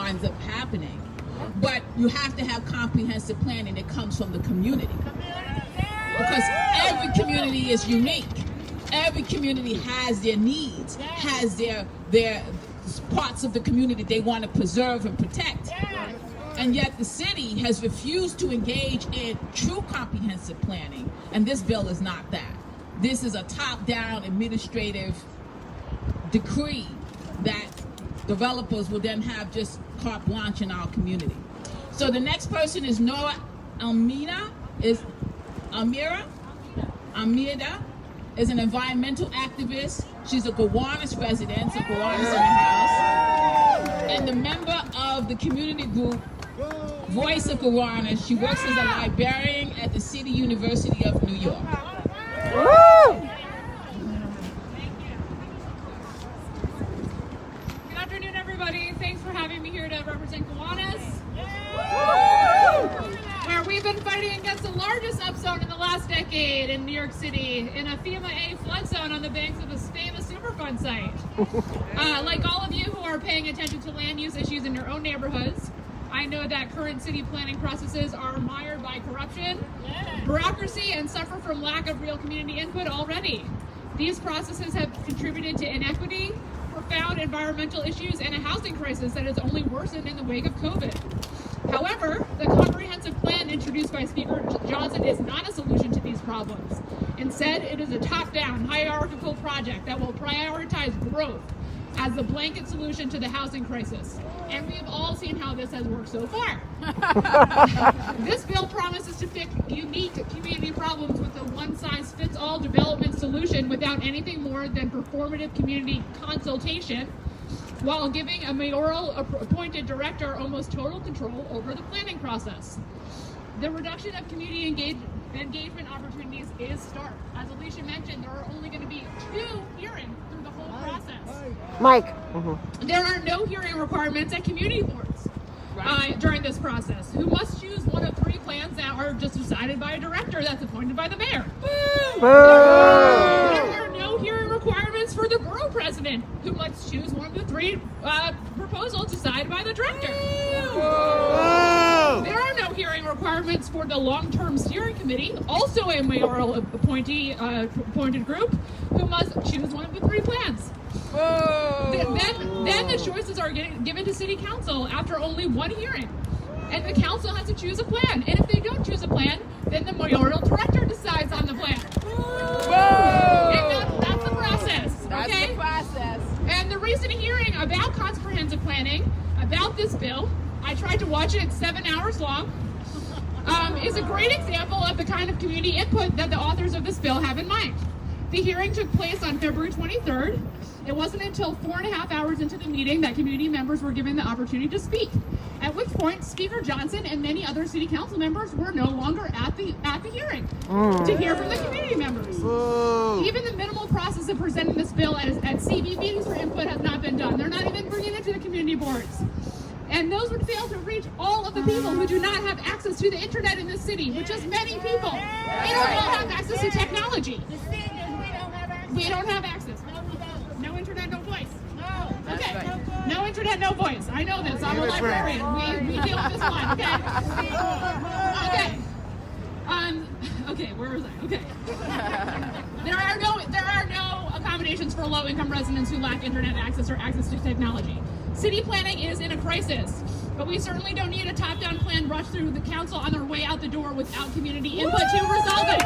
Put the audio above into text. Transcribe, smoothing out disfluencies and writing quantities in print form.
winds up happening. But you have to have comprehensive planning that comes from the community. Because every community is unique. Every community has their needs, has their parts of the community they want to preserve and protect. And yet the city has refused to engage in true comprehensive planning. And this bill is not that. This is a top-down administrative decree that developers will then have just carte blanche in our community. So the next person is Nora Almeida is an environmental activist. She's a Gowanus resident, so Gowanus in the house, and the member of the community group Voice of Gowanus. She works as a librarian at the City University of New York. Woo! Good afternoon, everybody. Thanks for having me here to represent Gowanus, where we've been fighting against the largest upzone in the last decade in New York City, in a FEMA A flood zone on the banks of a famous Superfund site. Like all of you who are paying attention to land use issues in your own neighborhoods, I know that current city planning processes are mired by corruption, bureaucracy, and suffer from lack of real community input already. These processes have contributed to inequity, profound environmental issues, and a housing crisis that has only worsened in the wake of COVID. However, the comprehensive plan introduced by Speaker Johnson is not a solution to these problems. Instead, it is a top-down, hierarchical project that will prioritize growth as the blanket solution to the housing crisis. And we have all seen how this has worked so far. This bill promises to fix unique community problems with a one-size-fits-all development solution without anything more than performative community consultation, while giving a mayoral appointed director almost total control over the planning process. The reduction of community engagement opportunities is stark. As Alicia mentioned, there are only going to be 2 hearings through the whole process. Mike. There are no hearing requirements at community boards during this process, who must choose one of 3 plans that are just decided by a director that's appointed by the mayor. There are no hearing requirements for the borough president, who must choose one of the 3 proposals decided by the director. There are no hearing requirements for the long-term steering committee, also a mayoral appointed group, who must choose one of the 3 plans. Then the choices are given to city council after only 1 hearing. And the council has to choose a plan. And if they don't choose a plan, then the mayoral director decides on the plan. And that's the process. That's okay? the process. And the recent hearing about comprehensive planning, about this bill, I tried to watch it, it's 7 hours long, is a great example of the kind of community input that the authors of this bill have in mind. The hearing took place on February 23rd. It wasn't until 4.5 hours into the meeting that community members were given the opportunity to speak, at which point Speaker Johnson and many other city council members were no longer at the hearing to hear from the community members. Even the minimal process of presenting this bill at CB meetings for input has not been done. They're not even bringing it to the community boards. And those would fail to reach all of the people who do not have access to the internet in this city, which is many people. They don't all have access to technology. We don't have access. No internet, no voice. Okay. No internet, no voice. I know this. I'm a librarian. We deal with this one. Okay. Okay. Okay. Where was I? Okay. There are no accommodations for low-income residents who lack internet access or access to technology. City planning is in a crisis, but we certainly don't need a top-down plan rushed through the council on their way out the door without community input to resolve it.